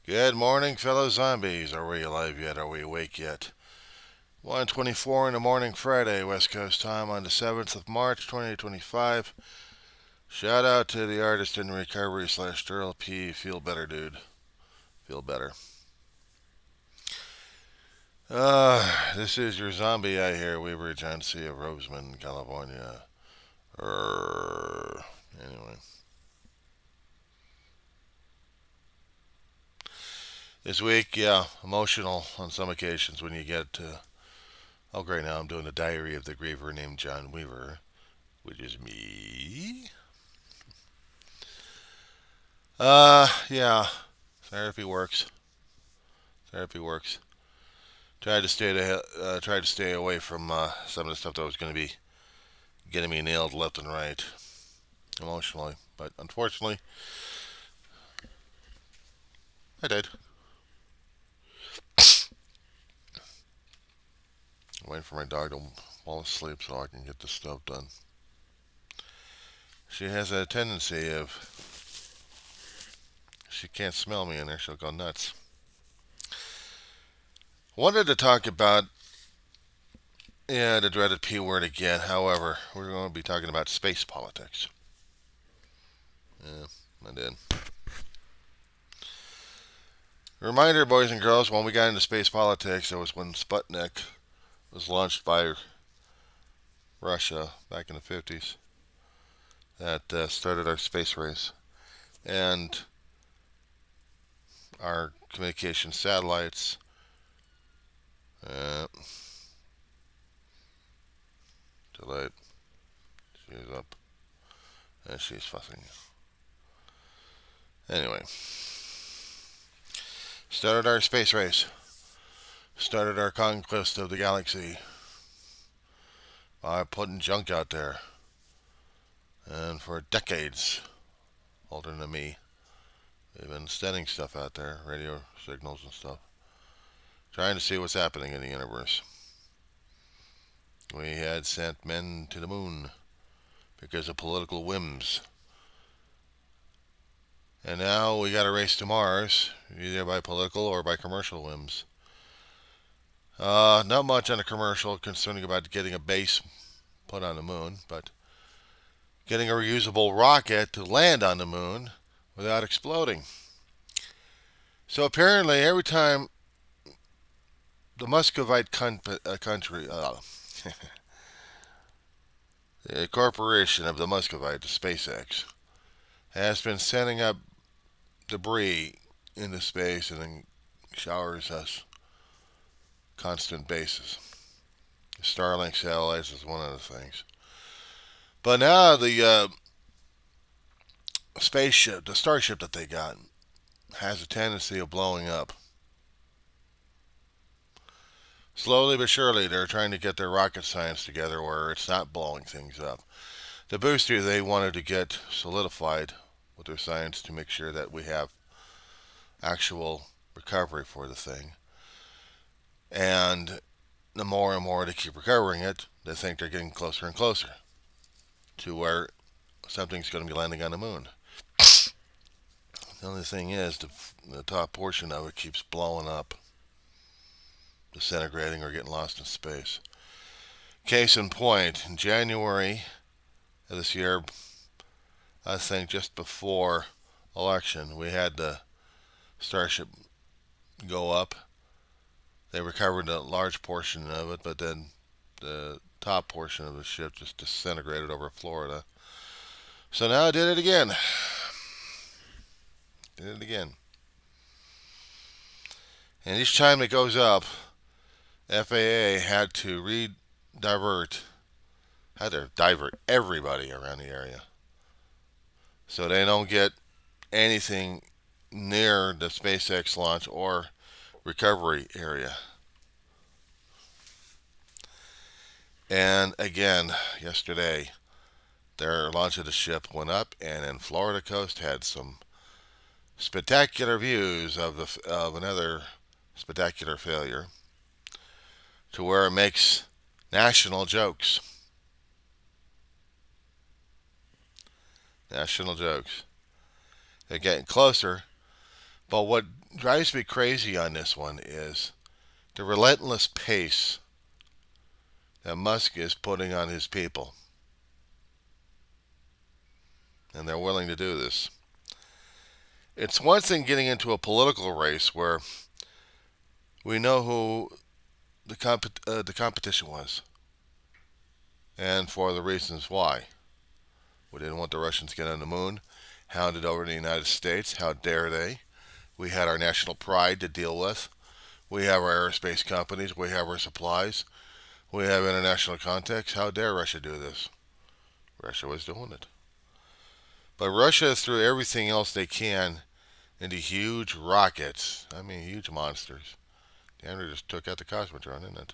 Good morning, fellow zombies. Are we alive yet? Are we awake yet? 1:24 in the morning, Friday, West Coast time on the 7th of March, 2025. Shout out to the artist in recovery slash Daryl P. Feel better, dude. Feel better. This is your zombie I hear. Weaver John C. of Roseman, California. Anyway. This week, yeah, emotional on some occasions when you get to. Oh, great, now I'm doing a diary of the griever named John Weaver, which is me. Yeah, therapy works. Therapy works. Tried to stay away from some of the stuff that was going to be getting me nailed left and right emotionally, but unfortunately, I did. I'm waiting for my dog to fall asleep so I can get this stuff done. She has a tendency of she can't smell me in there, she'll go nuts. Wanted to talk about the dreaded P word again. However, we're going to be talking about space politics. Yeah, I did. Reminder, boys and girls, when we got into space politics, it was when Sputnik was launched by Russia back in the 50s that started our space race. And our communication satellites, uh, too late, she's up, and she's fussing. Anyway, started our space race, started our conquest of the galaxy by putting junk out there. And for decades, older than me, we've been sending stuff out there, radio signals and stuff, trying to see what's happening in the universe. We had sent men to the moon because of political whims. And now we got a race to Mars, either by political or by commercial whims. Not much on the commercial concerning about getting a base put on the moon, but getting a reusable rocket to land on the moon without exploding. So apparently, every time the Muscovite country, the corporation of the Muscovite, the SpaceX, has been sending up debris into space and then showers us constant basis. Starlink satellites is one of the things. But now the spaceship, the Starship that they got, has a tendency of blowing up. Slowly but surely, they're trying to get their rocket science together where it's not blowing things up. The booster they wanted to get solidified with their science to make sure that we have actual recovery for the thing. And the more and more they keep recovering it, they think they're getting closer and closer to where something's going to be landing on the moon. The only thing is, the top portion of it keeps blowing up, disintegrating, or getting lost in space. Case in point, in January of this year, I think just before election, we had the Starship go up. They recovered a large portion of it, but then the top portion of the ship just disintegrated over Florida. So now I did it again. Did it again. And each time it goes up, FAA had to had to divert everybody around the area. So they don't get anything near the SpaceX launch or recovery area. And again, yesterday, their launch of the ship went up, and in Florida coast had some spectacular views of another spectacular failure, to where it makes national jokes. National jokes. They're getting closer, But what drives me crazy on this one is the relentless pace that Musk is putting on his people. And they're willing to do this. It's one thing getting into a political race where we know who the competition was and for the reasons why. We didn't want the Russians to get on the moon, hounded over the United States. How dare they? We had our national pride to deal with. We have our aerospace companies. We have our supplies. We have international contacts. How dare Russia do this? Russia was doing it. But Russia threw everything else they can into huge rockets. I mean, huge monsters. Damn, they just took out the Cosmodrome, didn't it?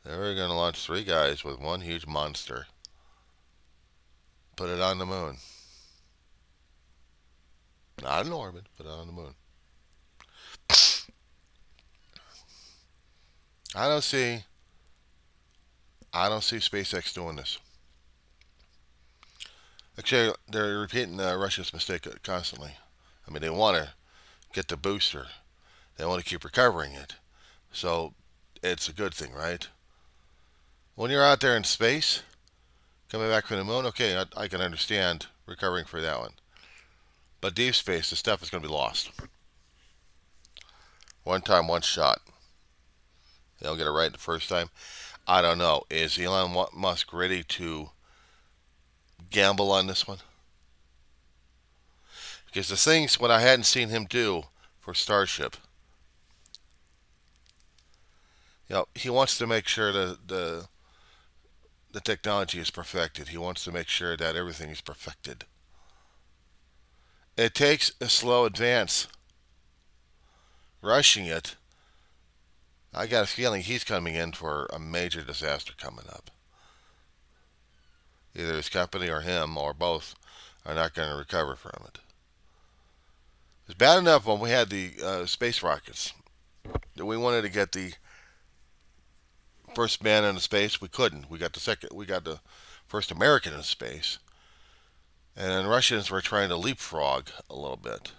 They were going to launch 3 guys with one huge monster. Put it on the moon. Not in orbit, put it on the moon. I don't see SpaceX doing this. Actually, they're repeating Russia's mistake constantly. I mean, they want to get the booster. They want to keep recovering it. So it's a good thing, right? When you're out there in space, coming back from the moon, okay, I can understand recovering for that one. But deep space, the stuff is going to be lost. One time, one shot. They'll get it right the first time. I don't know. Is Elon Musk ready to gamble on this one? Because the things what I hadn't seen him do for Starship, he wants to make sure that the technology is perfected. He wants to make sure that everything is perfected. It takes a slow advance. Rushing it, I got a feeling he's coming in for a major disaster coming up. Either his company or him or both are not going to recover from it. It's bad enough when we had the space rockets that we wanted to get the first man into space. We couldn't. We got the first American in space, and then Russians were trying to leapfrog a little bit.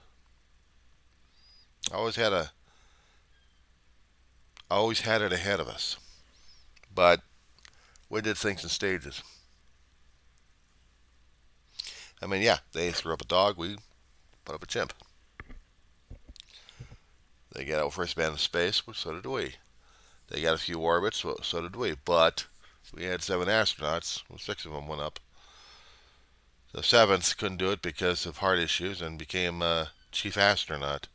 Always had it ahead of us, but we did things in stages. I mean, yeah, they threw up a dog. We put up a chimp. They got our first man in space. So did we. They got a few orbits. So did we. But we had 7 astronauts. Well, 6 of them went up. The 7th couldn't do it because of heart issues and became chief astronaut.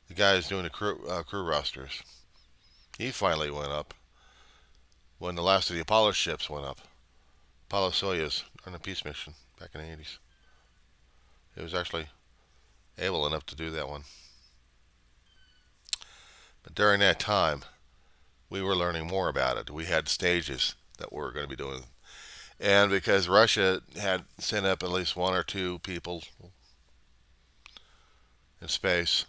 The guy who's doing the crew rosters. He finally went up when the last of the Apollo ships went up. Apollo Soyuz on a peace mission back in the 80s. He was actually able enough to do that one. But during that time, we were learning more about it. We had stages that we were going to be doing. And because Russia had sent up at least 1 or 2 people in space,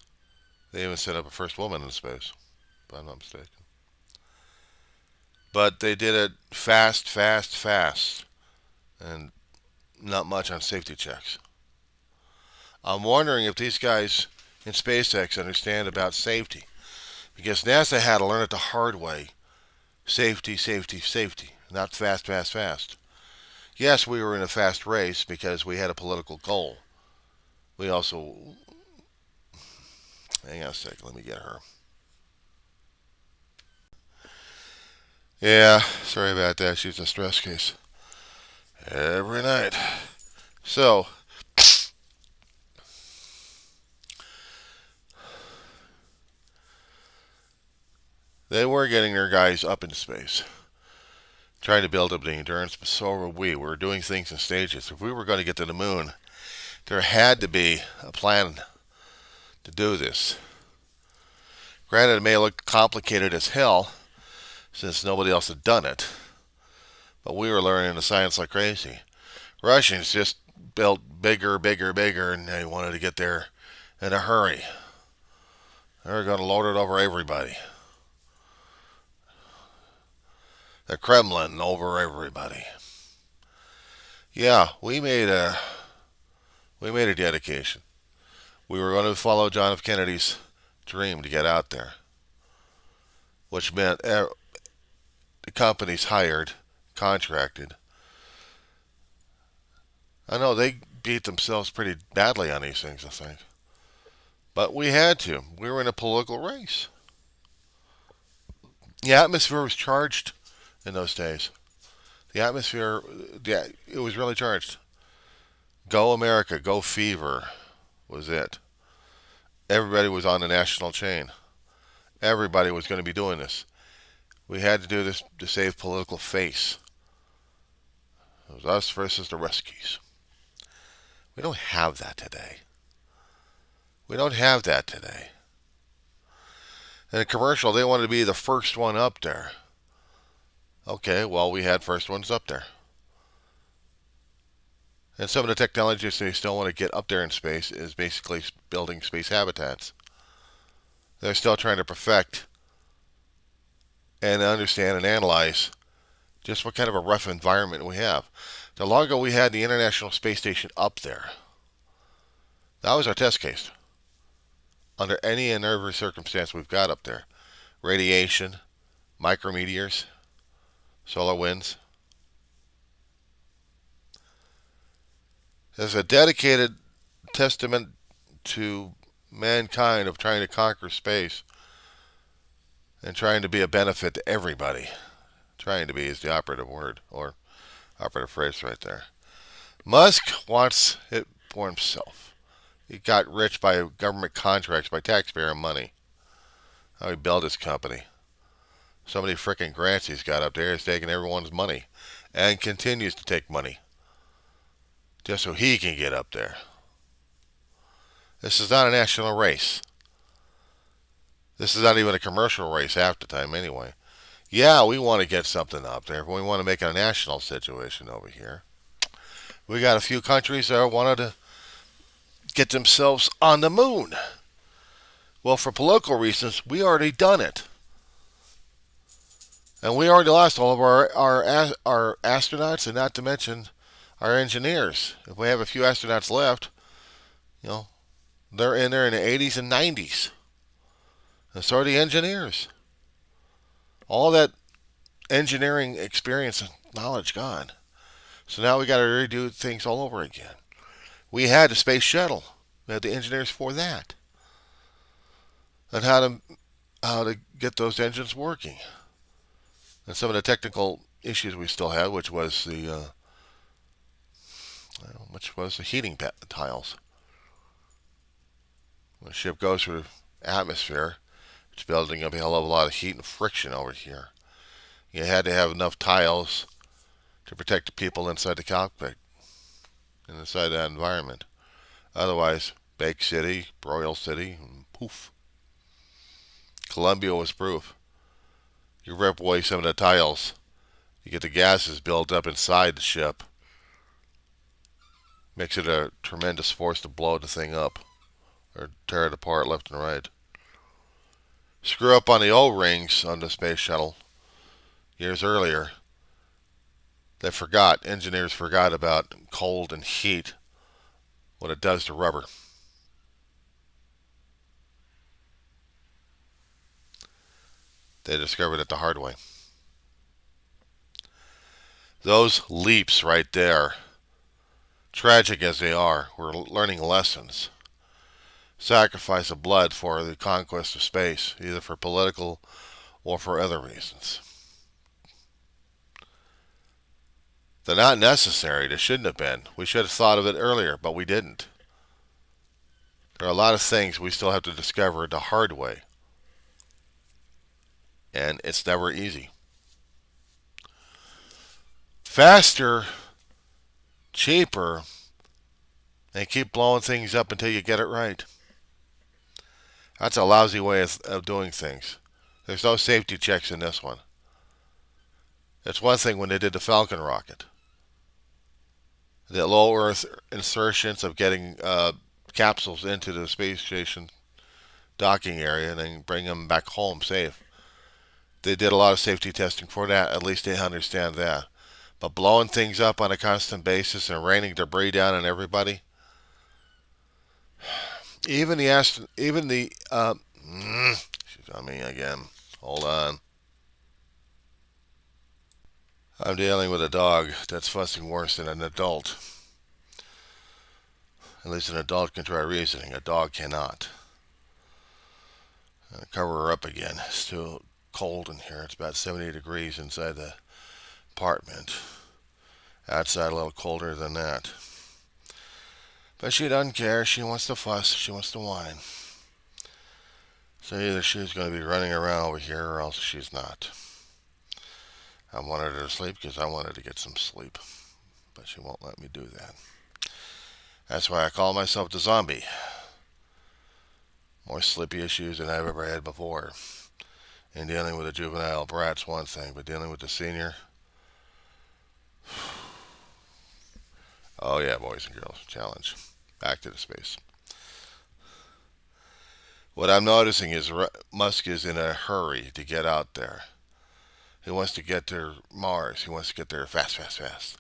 they even sent up a first woman in space, if I'm not mistaken. But they did it fast, and not much on safety checks. I'm wondering if these guys in SpaceX understand about safety. Because NASA had to learn it the hard way. Safety. Not fast. Yes, we were in a fast race because we had a political goal. We also... Hang on a second, let me get her. Yeah, sorry about that. She's a stress case. Every night. So... They were getting their guys up into space, trying to build up the endurance, but so were we. We were doing things in stages. If we were going to get to the moon, there had to be a plan to do this. Granted, it may look complicated as hell, since nobody else had done it, but we were learning the science like crazy. Russians just built bigger, and they wanted to get there in a hurry. They were going to load it over everybody. The Kremlin over everybody. Yeah, we made a We made a dedication. We were going to follow John F. Kennedy's dream to get out there, which meant the companies hired, contracted. I know they beat themselves pretty badly on these things, I think. But we had to. We were in a political race. The atmosphere was charged in those days. The atmosphere, yeah, it was really charged. Go America, go fever was it. Everybody was on the national chain. Everybody was going to be doing this. We had to do this to save political face. It was us versus the Ruskies. We don't have that today. We don't have that today. In a commercial, they wanted to be the first one up there. Okay, well, we had first ones up there. And some of the technologies they still want to get up there in space is basically building space habitats. They're still trying to perfect and understand and analyze just what kind of a rough environment we have. The longer we had the International Space Station up there, that was our test case. Under any and every circumstance we've got up there. Radiation, micrometeors, solar winds. There's a dedicated testament to mankind of trying to conquer space and trying to be a benefit to everybody. Trying to be is the operative word, or operative phrase right there. Musk wants it for himself. He got rich by government contracts, by taxpayer money. How he built his company. So many frickin' grants he's got up there. He's taking everyone's money. And continues to take money. Just so he can get up there. This is not a national race. This is not even a commercial race half the time anyway. Yeah, we want to get something up there, but we want to make it a national situation over here. We got a few countries that wanted to get themselves on the moon. Well, for political reasons, we already done it. And we already lost all of our astronauts, and not to mention our engineers. If we have a few astronauts left, they're in there in the 80s and 90s. And so are the engineers. All that engineering experience and knowledge gone. So now we got to redo things all over again. We had the space shuttle. We had the engineers for that. And how to get those engines working. And some of the technical issues we still had, which was the heating tiles. When a ship goes through the atmosphere, it's building up a hell of a lot of heat and friction over here. You had to have enough tiles to protect the people inside the cockpit and inside that environment. Otherwise, Bake City, Broil City, and poof. Columbia was proof. You rip away some of the tiles, you get the gases built up inside the ship. Makes it a tremendous force to blow the thing up or tear it apart left and right. Screw up on the O-rings on the space shuttle years earlier. Engineers forgot about cold and heat, what it does to rubber. They discovered it the hard way. Those leaps right there, tragic as they are, we're learning lessons. Sacrifice of blood for the conquest of space, either for political or for other reasons. They're not necessary. They shouldn't have been. We should have thought of it earlier, but we didn't. There are a lot of things we still have to discover the hard way. And it's never easy. Faster, cheaper, and keep blowing things up until you get it right. That's a lousy way of doing things. There's no safety checks in this one. It's one thing when they did the Falcon rocket. The low Earth insertions of getting capsules into the space station docking area and then bring them back home safe. They did a lot of safety testing for that. At least they understand that. But blowing things up on a constant basis and raining debris down on everybody, Even the she's on me again. Hold on. I'm dealing with a dog that's fussing worse than an adult. At least an adult can try reasoning. A dog cannot. I'm gonna cover her up again. It's still cold in here. It's about 70 degrees inside the apartment. Outside a little colder than that. But she doesn't care. She wants to fuss. She wants to whine. So either she's going to be running around over here or else she's not. I wanted her to sleep because I wanted to get some sleep. But she won't let me do that. That's why I call myself the zombie. More sleepy issues than I've ever had before. And dealing with a juvenile brat's one thing, but dealing with the senior, oh yeah, boys and girls, challenge. Back to the space. What I'm noticing is Musk is in a hurry to get out there. He wants to get to Mars. He wants to get there fast, fast, fast.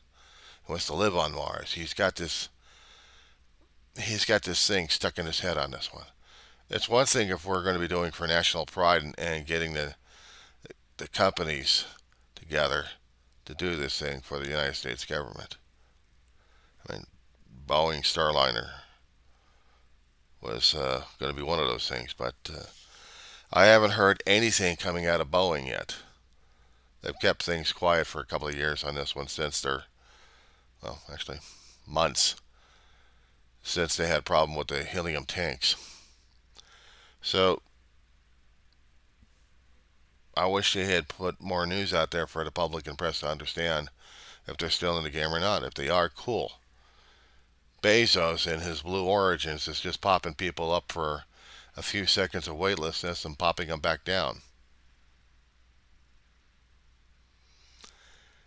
He wants to live on Mars. He's got this thing stuck in his head on this one. It's one thing if we're going to be doing for national pride and getting the companies together to do this thing for the United States government. I mean, Boeing Starliner was going to be one of those things, but I haven't heard anything coming out of Boeing yet. They've kept things quiet for a couple of years on this one since well, actually, months since they had a problem with the helium tanks. So I wish they had put more news out there for the public and press to understand if they're still in the game or not. If they are, cool. Bezos and his Blue Origins is just popping people up for a few seconds of weightlessness and popping them back down.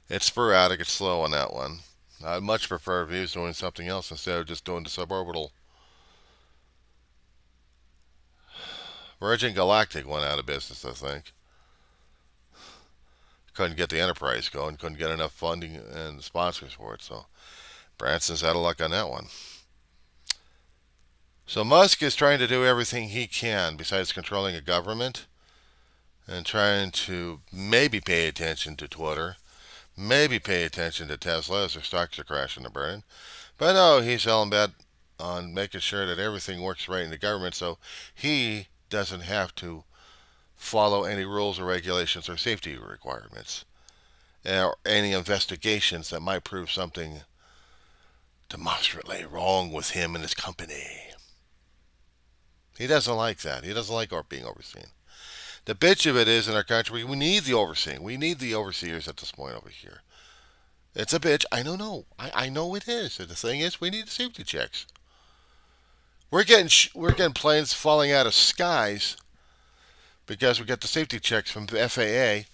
It's sporadic, it's slow on that one. I'd much prefer if he was doing something else instead of just doing the suborbital. Virgin Galactic went out of business, I think. Couldn't get the enterprise going, couldn't get enough funding and sponsors for it, so Branson's out of luck on that one. So Musk is trying to do everything he can besides controlling a government and trying to maybe pay attention to Twitter, maybe pay attention to Tesla as their stocks are crashing and burning. But no, he's selling bet on making sure that everything works right in the government so he doesn't have to follow any rules or regulations or safety requirements or any investigations that might prove something demonstrably wrong with him and his company. He doesn't like that. He doesn't like being overseen. The bitch of it is in our country, we need the overseeing. We need the overseers at this point over here. It's a bitch. I don't know. I know it is. And the thing is, we need the safety checks. We're getting planes falling out of skies because we got the safety checks from the FAA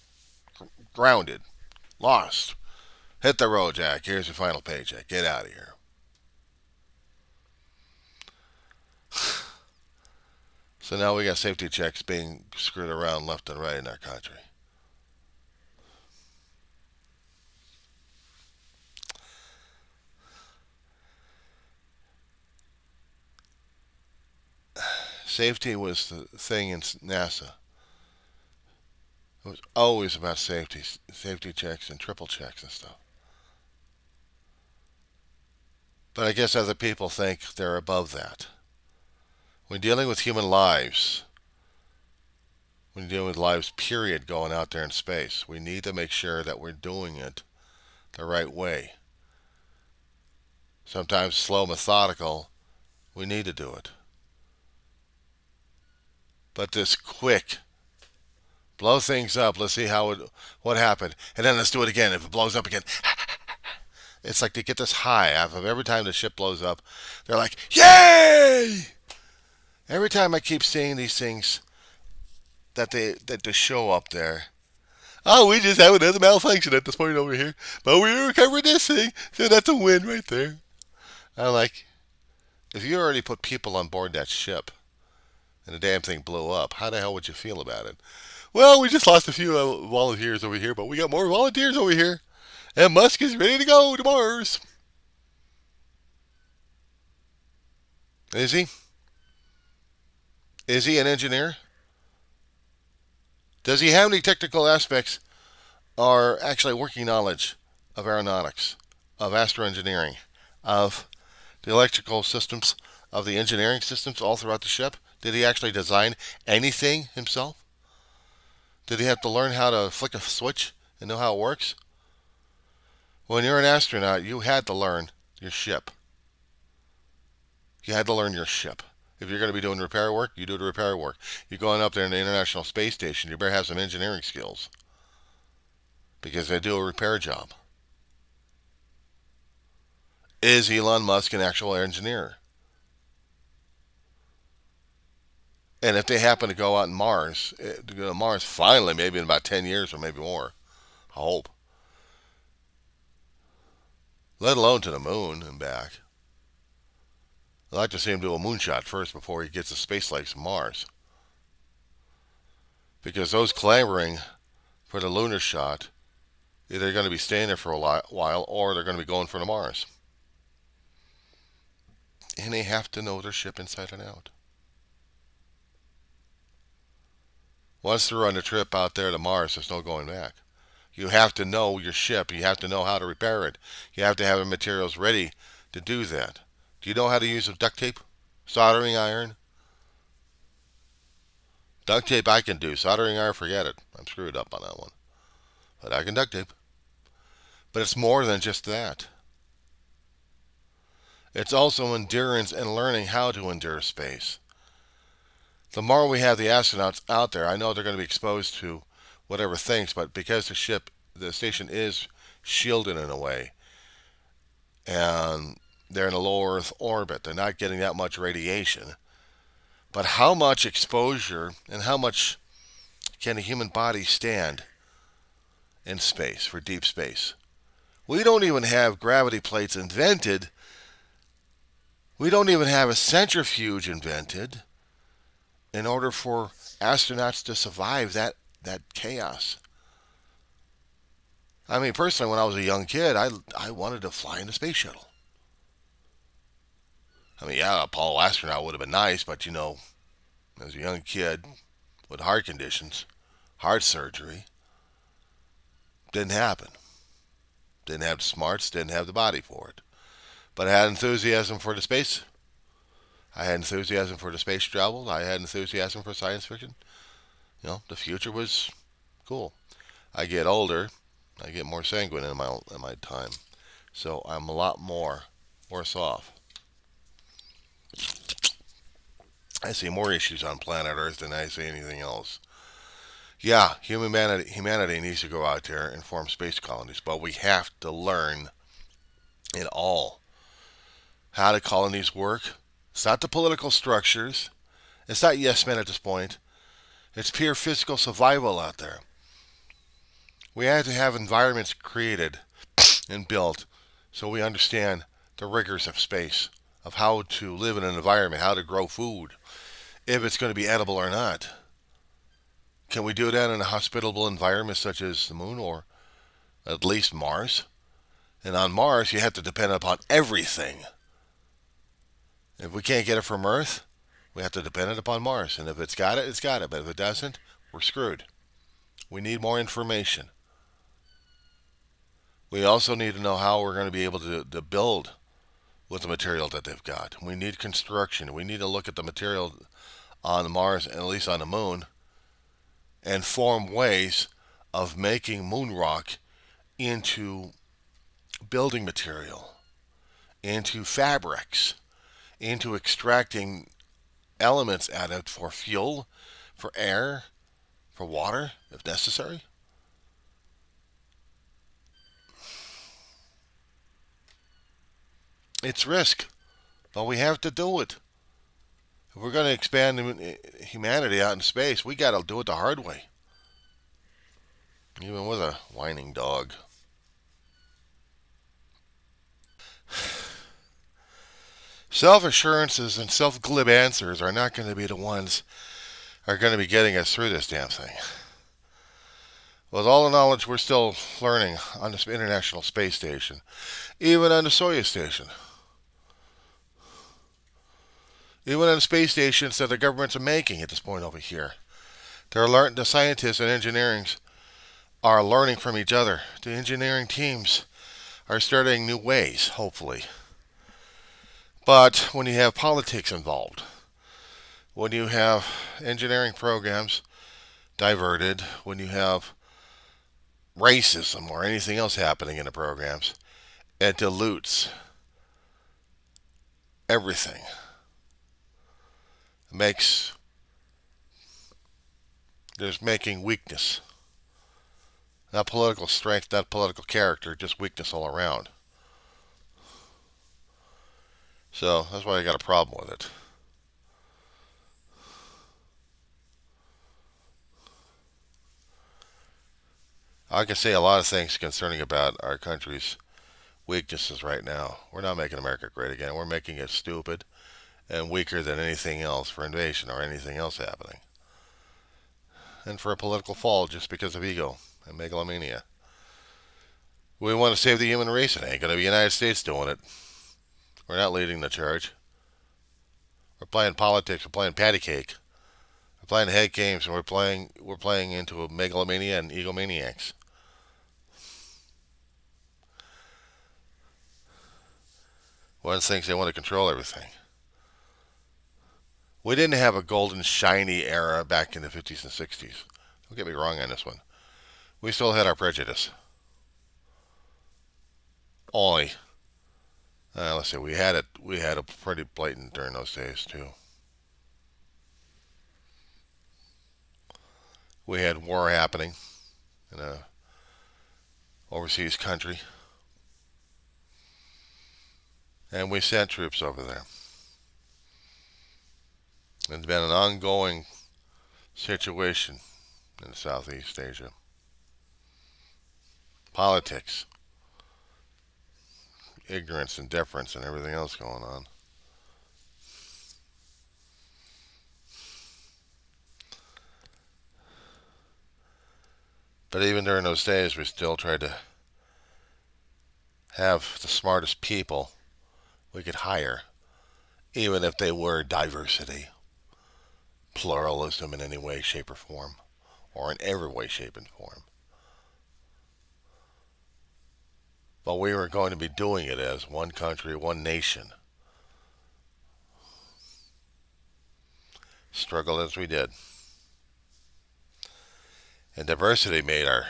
grounded, lost. Hit the road, Jack. Here's your final paycheck. Get out of here. So now we got safety checks being screwed around left and right in our country. Safety was the thing in NASA. It was always about safety checks and triple checks and stuff. But I guess other people think they're above that. When dealing with human lives, when dealing with lives, period, going out there in space, we need to make sure that we're doing it the right way. Sometimes slow, methodical, we need to do it. But this quick, blow things up, let's see what happened, and then let's do it again. If it blows up again, it's like they get this high of every time the ship blows up. They're like, yay! Every time I keep seeing these things that they show up there. Oh, we just have another malfunction at this point over here. But we're recovering this thing, so that's a win right there. I'm like, if you already put people on board that ship and the damn thing blew up, how the hell would you feel about it? Well, we just lost a few volunteers over here, but we got more volunteers over here. And Musk is ready to go to Mars. Is he? Is he an engineer? Does he have any technical aspects or actually working knowledge of aeronautics, of astroengineering, of the electrical systems, of the engineering systems all throughout the ship? Did he actually design anything himself? Did he have to learn how to flick a switch and know how it works? When you're an astronaut, you had to learn your ship. You had to learn your ship. If you're going to be doing repair work, you do the repair work. You're going up there in the International Space Station, you better have some engineering skills because they do a repair job. Is Elon Musk an actual engineer? And if they happen to go out on Mars, to go to Mars finally, maybe in about 10 years or maybe more, I hope, let alone to the moon and back. I'd like to see him do a moonshot first before he gets to space legs of Mars. Because those clamoring for the lunar shot, either going to be staying there for a while or they're going to be going for the Mars. And they have to know their ship inside and out. Once they're on the trip out there to Mars, there's no going back. You have to know your ship. You have to know how to repair it. You have to have the materials ready to do that. Do you know how to use a duct tape? Soldering iron? Duct tape I can do. Soldering iron, forget it. I'm screwed up on that one. But I can duct tape. But it's more than just that. It's also endurance and learning how to endure space. The more we have the astronauts out there, I know they're going to be exposed to whatever things, but because the station is shielded in a way, and they're in a low Earth orbit, they're not getting that much radiation. But how much exposure and how much can a human body stand in space, for deep space? We don't even have gravity plates invented. We don't even have a centrifuge invented in order for astronauts to survive that chaos. I mean, personally, when I was a young kid, I wanted to fly in the space shuttle. I mean, yeah, Apollo astronaut would have been nice, but as a young kid with heart conditions, heart surgery, didn't happen. Didn't have the smarts, didn't have the body for it. But I had enthusiasm for the space. I had enthusiasm for the space travel. I had enthusiasm for science fiction. The future was cool. I get older, I get more sanguine in my time. So I'm a lot more worse off. I see more issues on planet Earth than I see anything else. Yeah, humanity needs to go out there and form space colonies, but we have to learn it all. How do colonies work? It's not the political structures. It's not yes men at this point. It's pure physical survival out there. We have to have environments created and built so we understand the rigors of space, of how to live in an environment, how to grow food, if it's going to be edible or not. Can we do that in a hospitable environment such as the moon or at least Mars? And on Mars, you have to depend upon everything. If we can't get it from Earth, we have to depend it upon Mars. And if it's got it, it's got it. But if it doesn't, we're screwed. We need more information. We also need to know how we're going to be able to build with the material that they've got. We need construction. We need to look at the material on Mars, and at least on the moon, and form ways of making moon rock into building material, into fabrics, into extracting elements out of it for fuel, for air, for water, if necessary. It's risk, but we have to do it. If we're going to expand humanity out in space, we got to do it the hard way. Even with a whining dog. Self-assurances and self-glib answers are not going to be the ones that are going to be getting us through this damn thing. With all the knowledge we're still learning on this International Space Station, even on the Soyuz station, Even on space stations that the governments are making at this point over here. The scientists and engineering are learning from each other. The engineering teams are starting new ways, hopefully. But when you have politics involved, when you have engineering programs diverted, when you have racism or anything else happening in the programs, it dilutes everything. It makes there's making weakness, not political strength, not political character, just weakness all around. So that's why I got a problem with it. I can say a lot of things concerning about our country's weaknesses right now. We're not making America great again. We're making it stupid and weaker than anything else for invasion or anything else happening. And for a political fall just because of ego and megalomania. We want to save the human race. It ain't going to be the United States doing it. We're not leading the charge. We're playing politics. We're playing patty cake. We're playing head games, and we're playing into a megalomania and egomaniacs. One thinks they want to control everything. We didn't have a golden shiny era back in the 50s and 60s. Don't get me wrong on this one. We still had our prejudice. Only, let's see, we had it. We had it pretty blatant during those days too. We had war happening in a overseas country, and we sent troops over there. It's been an ongoing situation in Southeast Asia. Politics, ignorance, indifference, and everything else going on. But even during those days, we still tried to have the smartest people we could hire, even if they were diversity, pluralism in any way, shape, or form, or in every way, shape, and form. But we were going to be doing it as one country, one nation. Struggle as we did. And diversity made our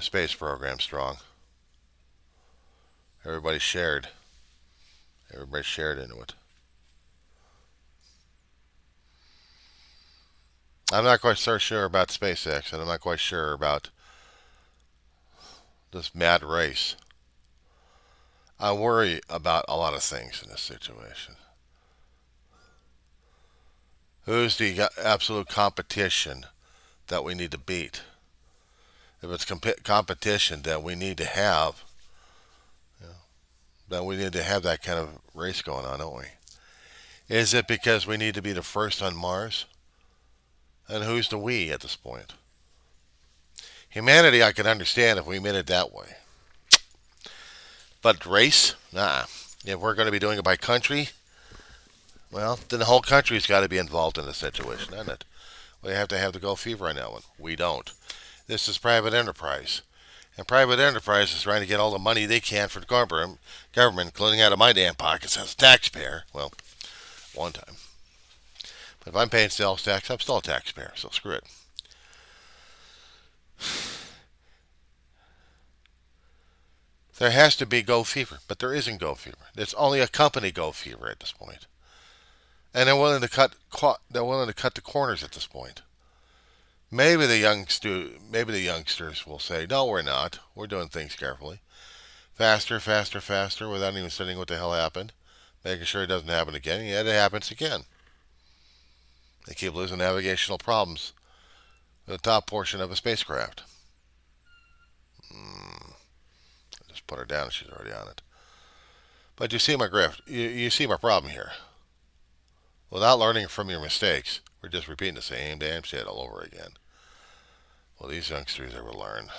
space program strong. Everybody shared. Everybody shared into it. I'm not quite so sure about SpaceX, and I'm not quite sure about this mad race. I worry about a lot of things in this situation. Who's the absolute competition that we need to beat? If it's competition that we need to have, you know, then we need to have that kind of race going on, don't we? Is it because we need to be the first on Mars? And who's the we at this point? Humanity, I can understand if we meant it that way. But race? Nah. If we're going to be doing it by country, well, then the whole country's got to be involved in the situation, doesn't it? We have to have the go fever on that one. We don't. This is private enterprise. And private enterprise is trying to get all the money they can for the government, including out of my damn pockets as a taxpayer. Well, one time. But if I'm paying sales tax, I'm still a taxpayer, so screw it. There has to be go fever, but there isn't go fever. There's only a company go fever at this point. And they're willing to cut the corners at this point. Maybe the youngsters will say, "No, we're not. We're doing things carefully, faster, faster, faster, without even studying what the hell happened, making sure it doesn't happen again." Yet it happens again. They keep losing navigational problems with the top portion of a spacecraft. Just put her down, and she's already on it. But you see my grift. You see my problem here. Without learning from your mistakes, we're just repeating the same damn shit all over again. Well, these youngsters ever learn?